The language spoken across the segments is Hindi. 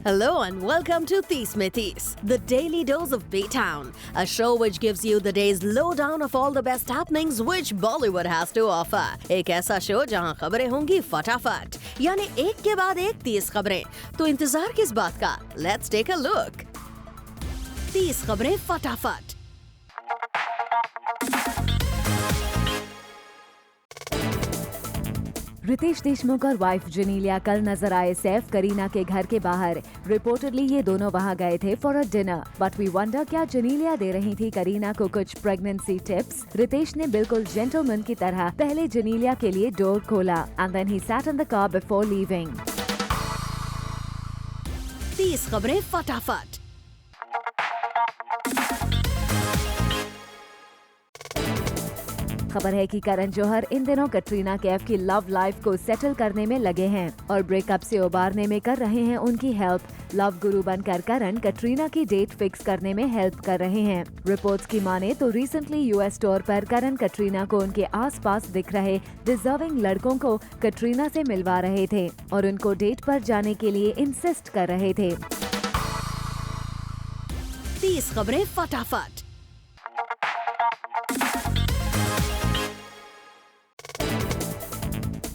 Hello and welcome to Tees Mein Tees, the daily dose of B-Town, a show which gives you the day's lowdown of all the best happenings which Bollywood has to offer. एक ऐसा शो जहां खबरें होंगी फटाफट, यानी एक के बाद एक 30 खबरें। तो इंतजार किस बात का? Let's take a look. 30 खबरें फटाफट। रितेश देशमुख और वाइफ जेनेलिया कल नजर आए सैफ करीना के घर के बाहर। रिपोर्टेडली ये दोनों वहां गए थे for a dinner, but we wonder क्या जेनेलिया दे रही थी करीना को कुछ प्रेगनेंसी टिप्स। रितेश ने बिल्कुल जेंटलमैन की तरह पहले जेनेलिया के लिए डोर खोला and then he sat in the car before leaving. 30 खबरें फटाफट। खबर है कि करण जौहर इन दिनों कटरीना कैफ की लव लाइफ को सेटल करने में लगे हैं और ब्रेकअप से उबारने में कर रहे हैं उनकी हेल्प। लव गुरु बनकर करण कटरीना की डेट फिक्स करने में हेल्प कर रहे हैं। रिपोर्ट्स की माने तो रिसेंटली यूएस टूर पर करण कटरीना को उनके आसपास दिख रहे डिजर्विंग लड़कों को कटरीना से मिलवा रहे थे और उनको डेट पर जाने के लिए इंसिस्ट कर रहे थे। 30 खबरें फटाफट।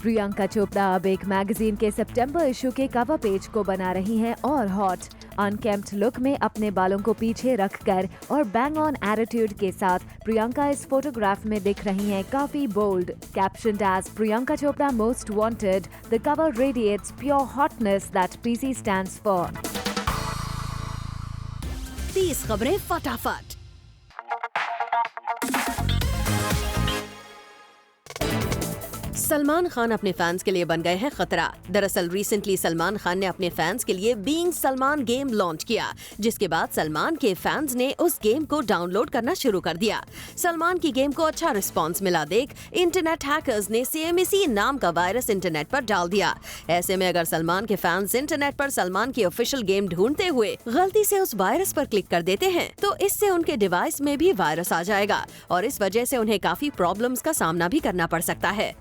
प्रियंका चोपड़ा अब एक मैगजीन के सितंबर इशू के कवर पेज को बना रही हैं और हॉट अनकेम्प्ड लुक में अपने बालों को पीछे रखकर और बैंग ऑन एटीट्यूड के साथ प्रियंका इस फोटोग्राफ में दिख रही हैं काफी bold. Captioned as Priyanka Chopra most wanted, the cover radiates pure hotness that PC stands for. 30 खबरें फटाफट। सलमान खान अपने फैंस के लिए बन गए हैं खतरा। दरअसल रिसेंटली सलमान खान ने अपने फैंस के लिए बीइंग सलमान गेम लॉन्च किया, जिसके बाद सलमान के फैंस ने उस गेम को डाउनलोड करना शुरू कर दिया। सलमान की गेम को अच्छा रिस्पांस मिला देख इंटरनेट हैकर्स ने CMEC नाम का वायरस इंटरनेट पर डाल दिया। ऐसे में अगर सलमान के फैंस इंटरनेट पर सलमान की ऑफिशियल गेम ढूंढते हुए गलती से उस वायरस पर क्लिक कर देते हैं तो इससे उनके डिवाइस में भी वायरस आ जाएगा और इस वजह से उन्हें काफी प्रॉब्लम्स का सामना भी करना पड़ सकता है।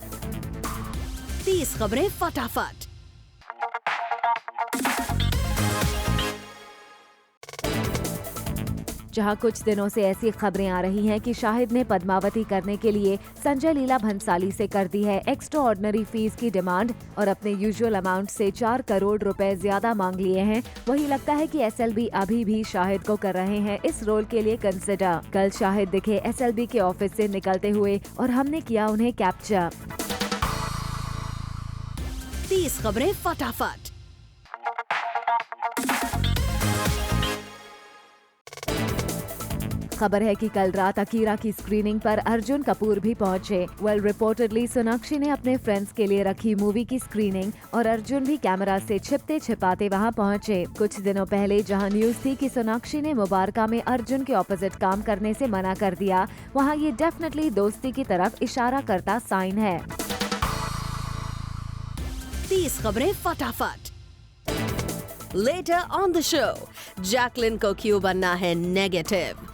30 खबरें फटाफट। जहां कुछ दिनों से ऐसी खबरें आ रही हैं कि शाहिद ने पद्मावती करने के लिए संजय लीला भंसाली से कर दी है एक्स्ट्रा ऑर्डिनरी फीस की डिमांड और अपने यूजुअल अमाउंट से 4 करोड़ रुपए ज्यादा मांग लिए हैं। वही लगता है कि SLB अभी भी शाहिद को कर रहे हैं इस रोल के लिए कंसिडर। कल शाहिद दिखे SLB के ऑफिस से निकलते हुए और हमने किया उन्हें कैप्चर। 30 खबरें फटाफट। खबर है कि कल रात अकीरा की स्क्रीनिंग पर अर्जुन कपूर भी पहुंचे। रिपोर्टेडली सोनाक्षी ने अपने फ्रेंड्स के लिए रखी मूवी की स्क्रीनिंग और अर्जुन भी कैमरा से छिपते छिपाते वहां पहुंचे। कुछ दिनों पहले जहां न्यूज थी कि सोनाक्षी ने मुबारका में अर्जुन के ऑपोजिट काम करने से मना कर दिया, वहां ये डेफिनेटली दोस्ती की तरफ इशारा करता साइन है। 30 खबरें फटाफट। Later on the show, Jacqueline को क्यों बनना है नेगेटिव?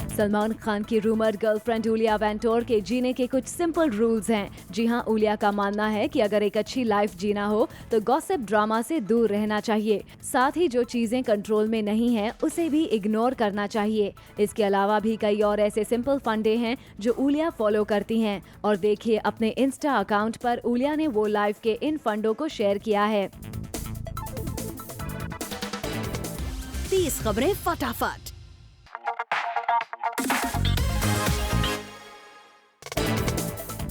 सलमान खान की रूमर्ड गर्लफ्रेंड उलिया वेंटोर के जीने के कुछ सिंपल रूल्स हैं। जी हां, उलिया का मानना है कि अगर एक अच्छी लाइफ जीना हो तो गॉसिप ड्रामा से दूर रहना चाहिए। साथ ही जो चीजें कंट्रोल में नहीं हैं उसे भी इग्नोर करना चाहिए। इसके अलावा भी कई और ऐसे सिंपल फंडे हैं जो उलिया फॉलो करती हैं और देखिए अपने इंस्टा अकाउंट पर उलिया ने वो लाइफ के इन फंडों को शेयर किया है। 30 खबरें फटाफट।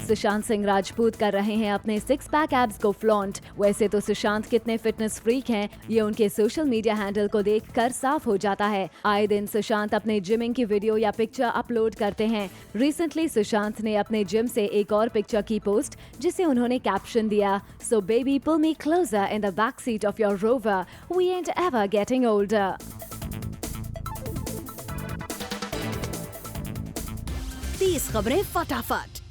सुशांत सिंह राजपूत कर रहे हैं अपने 6 पैक एब्स को फ्लॉन्ट। वैसे तो सुशांत कितने फिटनेस फ्रीक हैं ये उनके सोशल मीडिया हैंडल को देखकर साफ हो जाता है। आए दिन सुशांत अपने जिमिंग की वीडियो या पिक्चर अपलोड करते हैं। रिसेंटली सुशांत ने अपने जिम से एक और पिक्चर की पोस्ट जिसे उन्होंने कैप्शन दिया, so baby pull me closer in the back seat of your Rover, we ain't ever getting older. 30 खबरें फटाफट।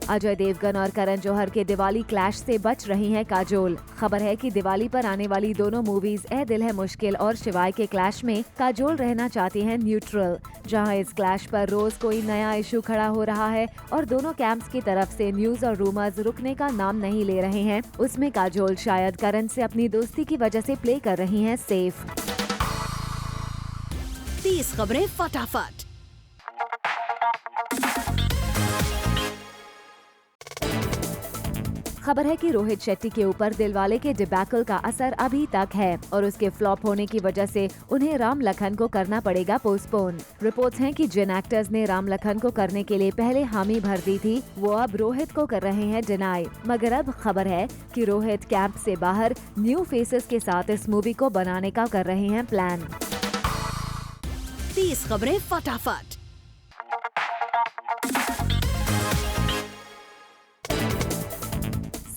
अजय देवगन और करण जौहर के दिवाली क्लैश से बच रही हैं काजोल। खबर है कि दिवाली पर आने वाली दोनों मूवीज ए दिल है मुश्किल और शिवाय के क्लैश में काजोल रहना चाहती हैं न्यूट्रल। जहां इस क्लैश पर रोज कोई नया इशू खड़ा हो रहा है और दोनों कैंप्स की तरफ से न्यूज और रूमर्स रुकने का नाम नहीं ले रहे हैं, उसमें काजोल शायद करण से अपनी दोस्ती की वजह से प्ले कर रही हैं सेफ। 30 खबरें फटाफट। खबर है कि रोहित शेट्टी के ऊपर दिलवाले के डिबैकल का असर अभी तक है और उसके फ्लॉप होने की वजह से उन्हें राम लखन को करना पड़ेगा पोस्टपोन। रिपोर्ट्स हैं कि जिन एक्टर्स ने राम लखन को करने के लिए पहले हामी भर दी थी, वो अब रोहित को कर रहे हैं डिनाई। मगर अब खबर है कि रोहित कैंप से बाहर न्यू फेसेस के साथ इस मूवी को बनाने का कर रहे हैं प्लान। 30 खबरें फटाफट।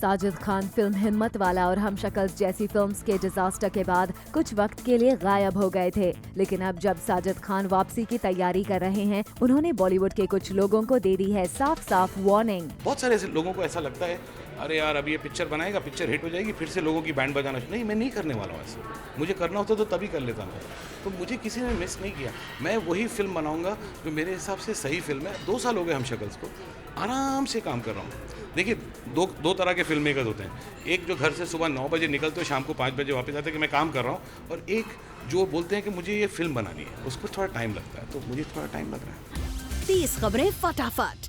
साजिद खान फिल्म हिम्मत वाला और हम शक्ल्स जैसी फिल्म्स के डिजास्टर के बाद कुछ वक्त के लिए गायब हो गए थे, लेकिन अब जब साजिद खान वापसी की तैयारी कर रहे हैं, उन्होंने बॉलीवुड के कुछ लोगों को दे दी है साफ साफ वार्निंग। बहुत सारे ऐसे लोगों को ऐसा लगता है, अरे यार अभी ये पिक्चर बनाएगा, पिक्चर हिट हो जाएगी, फिर से लोगों की बैंड बजाना। नहीं, मैं नहीं करने वाला हूँ ऐसे। मुझे करना होता तो तभी कर लेता मैं। तो मुझे किसी ने मिस नहीं किया। मैं वही फिल्म बनाऊंगा जो मेरे हिसाब से सही फिल्म है। 2 साल हो गए हम शक्ल्स को, आराम से काम कर रहा हूँ। देखिए, दो तरह के फिल्म मेकर्स होते हैं। एक जो घर से सुबह 9 बजे निकलते हो, शाम को 5 बजे वापस आते हैं कि मैं काम कर रहा हूँ, और एक जो बोलते हैं कि मुझे ये फिल्म बनानी है, उसको थोड़ा टाइम लगता है। तो मुझे थोड़ा टाइम लग रहा है। 30 खबरें फटाफट।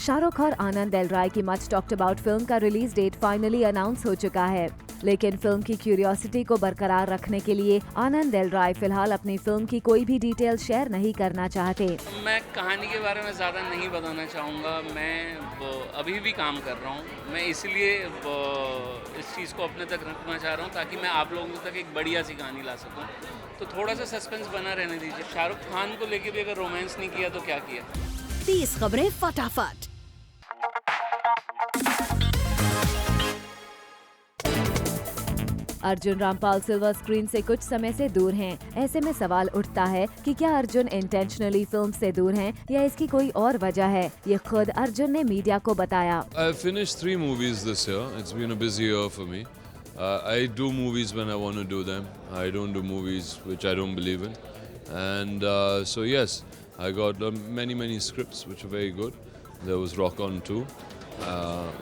शाहरुख और आनंद एल राय की मच टॉक्ड अबाउट फिल्म का रिलीज डेट फाइनली अनाउंस हो चुका है, लेकिन फिल्म की क्यूरियोसिटी को बरकरार रखने के लिए आनंद एल राय फिलहाल अपनी फिल्म की कोई भी डिटेल शेयर नहीं करना चाहते। मैं कहानी के बारे में ज़्यादा नहीं बताना चाहूँगा। मैं अभी भी काम कर रहा हूँ। मैं इसलिए इस चीज़ को अपने तक रखना चाह रहा हूँ ताकि मैं आप लोगों तक एक बढ़िया सी कहानी ला सकूँ। तो थोड़ा सा सस्पेंस बना रहने दीजिए। शाहरुख खान को लेके भी अगर रोमांस नहीं किया तो क्या किया। 30 खबरें फटाफट। अर्जुन रामपाल सिल्वर स्क्रीन से कुछ समय से दूर हैं। ऐसे में सवाल उठता है कि क्या अर्जुन इंटेंशनली फिल्म से दूर हैं या इसकी कोई और वजह है। ये खुद अर्जुन ने मीडिया को बताया। I finished 3 movies this year. It's been a busy year for me. I do movies when I want to do them. I don't do movies which I don't believe in. And so yes, I got many scripts which are very good. There was Rock On 2,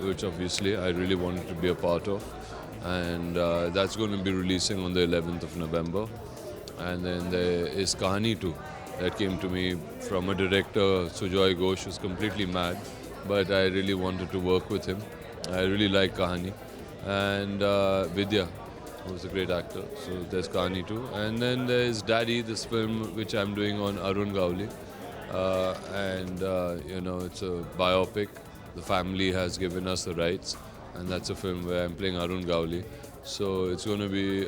which obviously I really wanted to be a part of. And that's going to be releasing on the 11th of November. And then there is Kahani 2 that came to me from a director, Sujoy Ghosh, who's completely mad, but I really wanted to work with him. I really like Kahani. And Vidya, who's a great actor. So there's Kahani 2. And then there's Daddy, this film which I'm doing on Arun Gowli. You know, it's a biopic. The family has given us the rights. And that's a film where I'm playing Arun Gowli. So it's going to be...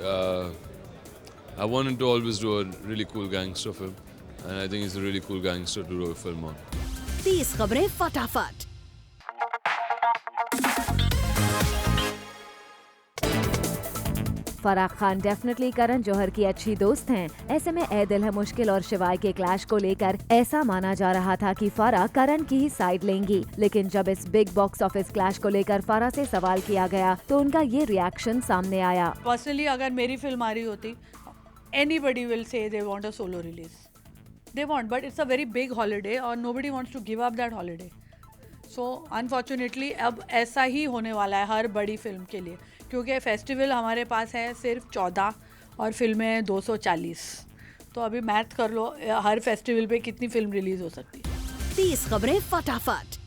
I wanted to always do a really cool gangster film. And I think it's a really cool gangster to do a film on. 30 खबरें फटाफट। फराह खान डेफिनेटली करण जौहर की अच्छी दोस्त हैं। ऐसे में ए दिल है मुश्किल और शिवाय के क्लैश को लेकर ऐसा माना जा रहा था कि फराह करण की ही साइड लेंगी, लेकिन जब इस बिग बॉक्स ऑफिस क्लैश को लेकर फराह से सवाल किया गया तो उनका ये रिएक्शन सामने आया। पर्सनली अगर मेरी फिल्म आ रही होती, anybody will say they want a solo release, they want, but it's a very big holiday और nobody wants to give up that holiday. So unfortunately अब ऐसा ही होने वाला है हर बड़ी फिल्म के लिए, क्योंकि फेस्टिवल हमारे पास है सिर्फ 14 और फिल्में 240। तो अभी मैथ कर लो हर फेस्टिवल पे कितनी फिल्म रिलीज हो सकती है। 30 खबरें फटाफट।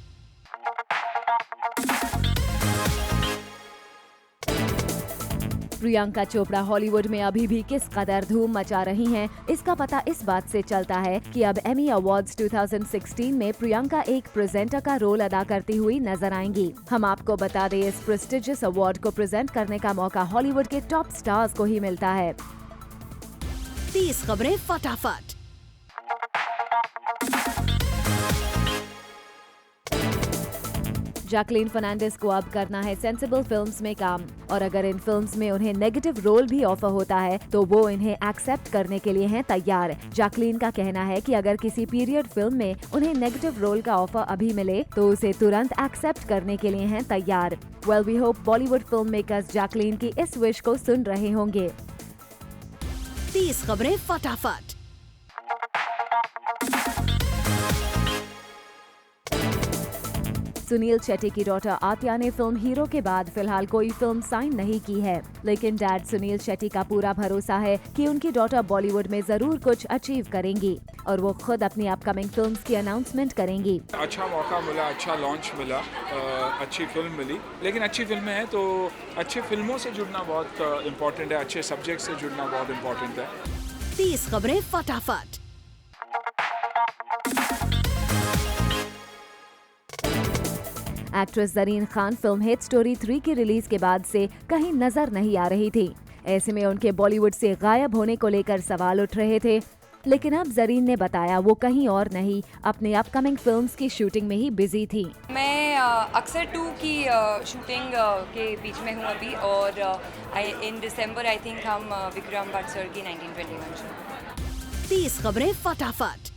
प्रियंका चोपड़ा हॉलीवुड में अभी भी किस कदर धूम मचा रही हैं, इसका पता इस बात से चलता है कि अब एमी अवार्ड्स 2016 में प्रियंका एक प्रेजेंटर का रोल अदा करती हुई नजर आएंगी। हम आपको बता दें, इस प्रेस्टिजियस अवार्ड को प्रेजेंट करने का मौका हॉलीवुड के टॉप स्टार्स को ही मिलता है। 30 खबरें फटाफट। जैकलीन फर्नांडिस को अब करना है सेंसिबल फिल्म्स में काम, और अगर इन फिल्म्स में उन्हें नेगेटिव रोल भी ऑफर होता है तो वो इन्हें एक्सेप्ट करने के लिए हैं तैयार। जैकलीन का कहना है कि अगर किसी पीरियड फिल्म में उन्हें नेगेटिव रोल का ऑफर अभी मिले तो उसे तुरंत एक्सेप्ट करने के लिए हैं तैयार। Well, we hope Bollywood film makers Jacqueline की इस विश को सुन रहे होंगे। 30 खबरें फटाफट। सुनील शेट्टी की डॉटर आत्या ने फिल्म हीरो के बाद फिलहाल कोई फिल्म साइन नहीं की है, लेकिन डैड सुनील शेट्टी का पूरा भरोसा है कि उनकी डॉटर बॉलीवुड में जरूर कुछ अचीव करेंगी और वो खुद अपनी अपकमिंग फिल्म्स की अनाउंसमेंट करेंगी। अच्छा मौका मिला, अच्छा लॉन्च मिला, अच्छी फिल्म मिली, लेकिन अच्छी फिल्में हैं तो अच्छी फिल्मों से जुड़ना बहुत इम्पोर्टेंट है, अच्छे सब्जेक्ट से जुड़ना बहुत इम्पोर्टेंट है। 30 खबरें फटाफट। Actress Zareen Khan film hit story 3 की रिलीज के बाद से कहीं नजर नहीं आ रही थी। ऐसे में उनके बॉलीवुड से गायब होने को लेकर सवाल उठ रहे थे, लेकिन अब जरीन ने बताया वो कहीं और नहीं, अपने अपकमिंग फिल्म्स की शूटिंग में ही बिजी थी। मैं अक्सर 2 की शूटिंग के बीच में हूँ अभी, और इन दिसंबर आई थिंक हम विक्रम भट्ट सर की 1921 शूट। 30 खबरें फटाफट।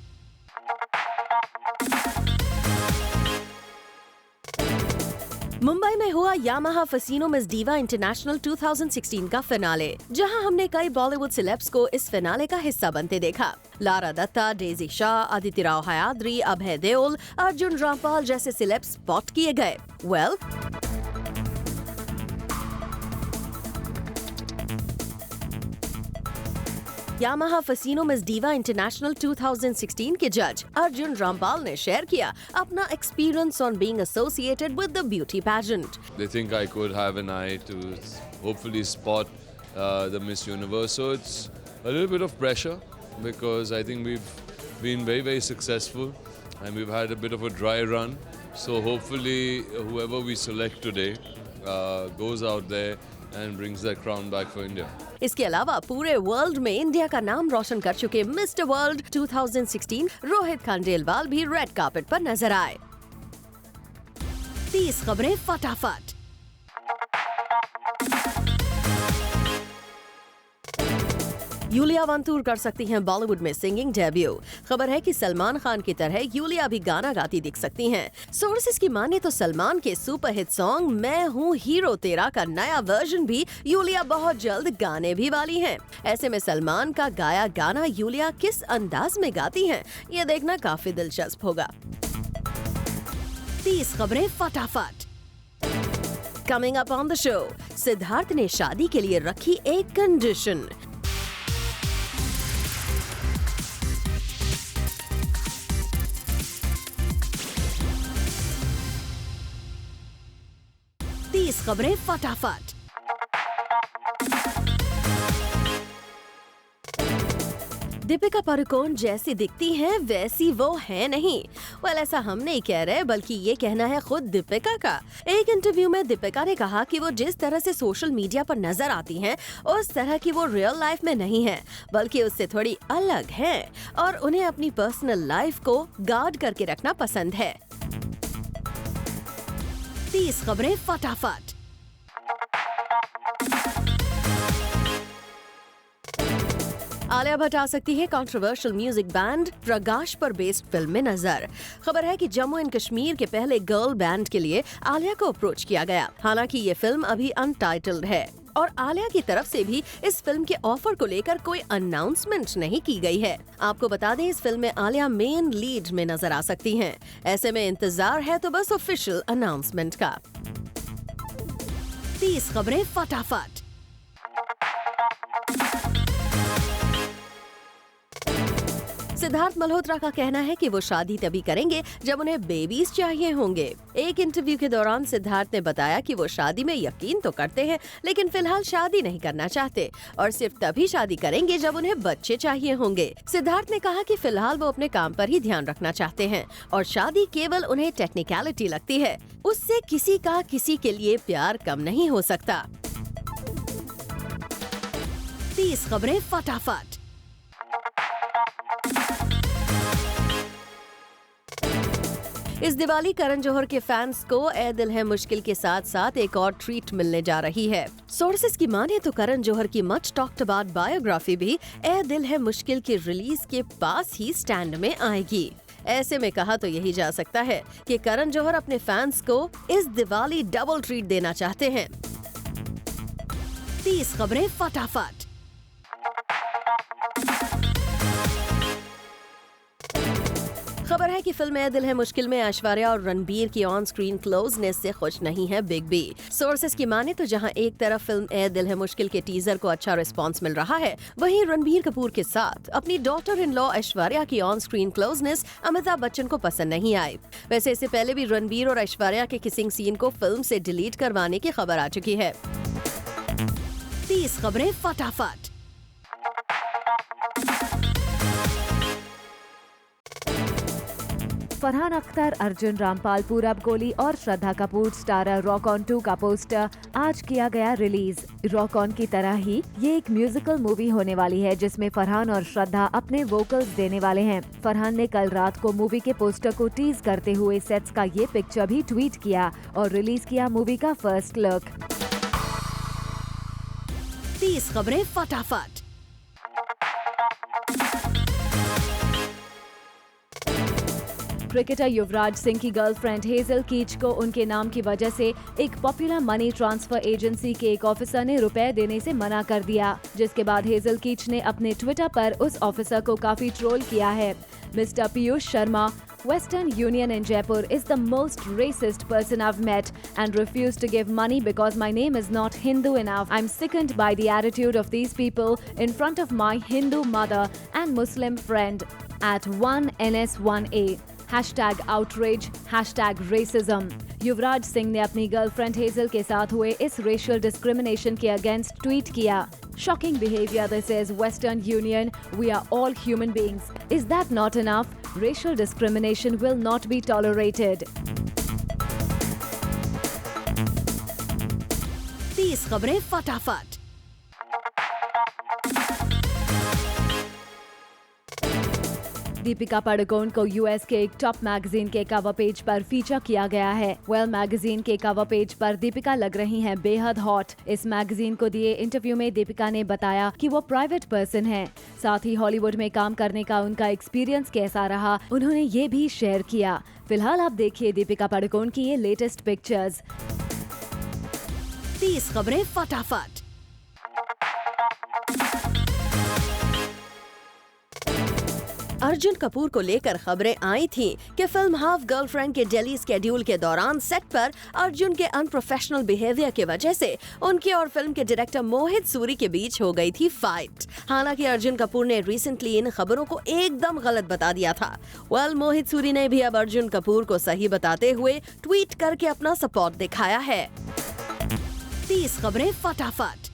मुंबई में हुआ Yamaha Fascino miss diva international 2016 का फिनाले, जहां हमने कई बॉलीवुड सेलेब्स को इस फिनाले का हिस्सा बनते देखा। लारा दत्ता, डेजी शाह, आदित्य राव हयाद्री, अभय देओल, अर्जुन रामपाल जैसे सेलेब्स स्पॉट किए गए। Well, Yamaha Fascino miss diva international 2016 के जज अर्जुन रामपाल ने शेयर किया अपना experience on being associated with the beauty pageant. They think I could have an eye to hopefully spot the Miss Universe. So it's a little bit of pressure because I think we've been very, very successful and we've had a bit of a dry run. So hopefully whoever we select today goes out there and brings that crown back for India. इसके अलावा पूरे वर्ल्ड में इंडिया का नाम रोशन कर चुके मिस्टर वर्ल्ड 2016 रोहित खंडेलवाल भी रेड कार्पेट पर नजर आए। 30 खबरें फटाफट। यूलिया वंतूर कर सकती हैं बॉलीवुड में सिंगिंग डेब्यू। खबर है कि सलमान खान की तरह यूलिया भी गाना गाती दिख सकती हैं। सोर्सेस की माने तो सलमान के सुपरहिट सॉन्ग मैं हूँ हीरो तेरा का नया वर्जन भी यूलिया बहुत जल्द गाने भी वाली हैं। ऐसे में सलमान का गाया गाना यूलिया किस अंदाज में गाती हैं, ये देखना काफी दिलचस्प होगा। 30 खबरें फटाफट। Coming up on the show, Siddharth ने शादी के लिए रखी एक कंडीशन। खबरें फटाफट। दीपिका पादुकोण जैसी दिखती हैं वैसी वो है नहीं। वेल, ऐसा हम नहीं कह रहे, बल्कि ये कहना है खुद दीपिका का। एक इंटरव्यू में दीपिका ने कहा कि वो जिस तरह से सोशल मीडिया पर नजर आती हैं, उस तरह की वो रियल लाइफ में नहीं है, बल्कि उससे थोड़ी अलग है और उन्हें अपनी पर्सनल लाइफ को गार्ड करके रखना पसंद है। 30 खबरें फटाफट। आलिया भट्ट आ सकती है कंट्रोवर्शियल म्यूजिक बैंड प्रकाश पर बेस्ड फिल्म में नजर। खबर है कि जम्मू एंड कश्मीर के पहले गर्ल बैंड के लिए आलिया को अप्रोच किया गया। हालांकि ये फिल्म अभी अनटाइटल्ड है और आलिया की तरफ से भी इस फिल्म के ऑफर को लेकर कोई अनाउंसमेंट नहीं की गई है। आपको बता दें, इस फिल्म में आलिया मेन लीड में नजर आ सकती हैं। ऐसे में इंतजार है तो बस ऑफिशियल अनाउंसमेंट का। 30 खबरें फटाफट। सिद्धार्थ मल्होत्रा का कहना है कि वो शादी तभी करेंगे जब उन्हें बेबीज चाहिए होंगे। एक इंटरव्यू के दौरान सिद्धार्थ ने बताया कि वो शादी में यकीन तो करते हैं, लेकिन फिलहाल शादी नहीं करना चाहते और सिर्फ तभी शादी करेंगे जब उन्हें बच्चे चाहिए होंगे। सिद्धार्थ ने कहा कि फिलहाल वो अपने काम पर ही ध्यान रखना चाहते हैं और शादी केवल उन्हें टेक्निकलिटी लगती है। उससे किसी का किसी के लिए प्यार कम नहीं हो सकता। 30 खबरें फटाफट। इस दिवाली करण जौहर के फैंस को ए दिल है मुश्किल के साथ साथ एक और ट्रीट मिलने जा रही है। सोर्सेस की माने तो करण जौहर की मच टॉक्ड अबाउट बायोग्राफी भी ए दिल है मुश्किल के रिलीज के पास ही स्टैंड में आएगी। ऐसे में कहा तो यही जा सकता है कि करण जौहर अपने फैंस को इस दिवाली डबल ट्रीट देना चाहते हैं। 30 खबरें फटाफट। खबर है कि फिल्म ए दिल है मुश्किल में ऐश्वर्या और रणबीर की ऑन स्क्रीन क्लोजनेस से खुश नहीं है बिग बी। सोर्सेस की माने तो जहां एक तरफ फिल्म ए दिल है मुश्किल के टीजर को अच्छा रिस्पांस मिल रहा है, वहीं रणबीर कपूर के साथ अपनी डॉटर इन लॉ ऐश्वर्या की on screen closeness Amitabh Bachchan को पसंद नहीं आई। वैसे इससे पहले भी रणबीर और ऐश्वर्या के किसिंग सीन को फिल्म से डिलीट करवाने की खबर आ चुकी है। 30 खबरें फटाफट। फरहान अख्तर, अर्जुन रामपाल, पूरब गोली और Shraddha Kapoor starrer rock on 2 का पोस्टर आज किया गया रिलीज। रॉक ऑन की तरह ही ये एक म्यूजिकल मूवी होने वाली है जिसमें फरहान और श्रद्धा अपने वोकल्स देने वाले हैं। फरहान ने कल रात को मूवी के पोस्टर को टीज करते हुए सेट्स का ये पिक्चर भी ट्वीट किया और रिलीज किया मूवी का फर्स्ट लुक। 30 खबरें फटाफट। क्रिकेटर युवराज सिंह की गर्लफ्रेंड हेजल कीच को उनके नाम की वजह से एक पॉपुलर मनी ट्रांसफर एजेंसी के एक ऑफिसर ने रुपए देने से मना कर दिया, जिसके बाद हेजल कीच ने अपने ट्विटर पर उस ऑफिसर को काफी ट्रोल किया है। Mister Piyush Sharma, Western Union in Jaipur is the most racist person I've met and refused to give money because my name is not Hindu enough. I'm sickened by the attitude of these people in front of my Hindu mother and Muslim friend at 1NS1A. #outrage, #racism। Yuvraj Singh ने अपनी गर्लफ्रेंड हेजल के साथ हुए इस रेशियल डिस्क्रिमिनेशन के अगेंस्ट ट्वीट किया। Shocking behavior, this is Western Union. We are all human beings. Is that not enough? Racial discrimination will not be tolerated. 30 खबरें फटाफट। दीपिका पादुकोण को यूएस के एक टॉप मैगजीन के कवर पेज पर फीचर किया गया है। वेल मैगजीन के कवर पेज पर दीपिका लग रही हैं बेहद हॉट। इस मैगजीन को दिए इंटरव्यू में दीपिका ने बताया कि वो प्राइवेट पर्सन हैं। साथ ही हॉलीवुड में काम करने का उनका एक्सपीरियंस कैसा रहा, उन्होंने ये भी शेयर किया। फिलहाल आप देखिए दीपिका पादुकोण की ये लेटेस्ट पिक्चर्स। 30 खबरें फटाफट। अर्जुन कपूर को लेकर खबरें आई थीं कि फिल्म हाफ गर्लफ्रेंड के दिल्ली स्केड्यूल के दौरान सेट पर अर्जुन के अनप्रोफेशनल बिहेवियर की वजह से उनके और फिल्म के डायरेक्टर मोहित सूरी के बीच हो गई थी फाइट। हालांकि अर्जुन कपूर ने रिसेंटली इन खबरों को एकदम गलत बता दिया था। मोहित सूरी ने भी अब अर्जुन कपूर को सही बताते हुए ट्वीट करके अपना सपोर्ट दिखाया है। 30 खबरें फटाफट।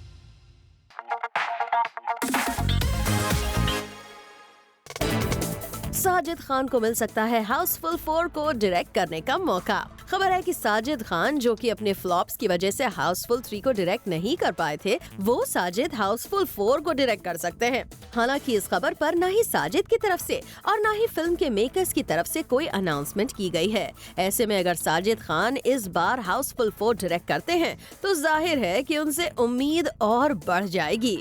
साजिद खान को मिल सकता है हाउसफुल 4 को डायरेक्ट करने का मौका। खबर है कि साजिद खान, जो कि अपने फ्लॉप्स की वजह से हाउसफुल 3 को डायरेक्ट नहीं कर पाए थे, वो साजिद हाउसफुल 4 को डायरेक्ट कर सकते हैं। हालांकि इस खबर पर न ही साजिद की तरफ से और न ही फिल्म के मेकर्स की तरफ से कोई अनाउंसमेंट की गई है। ऐसे में अगर साजिद खान इस बार हाउसफुल 4 डायरेक्ट करते हैं तो जाहिर है कि उनसे उम्मीद और बढ़ जाएगी।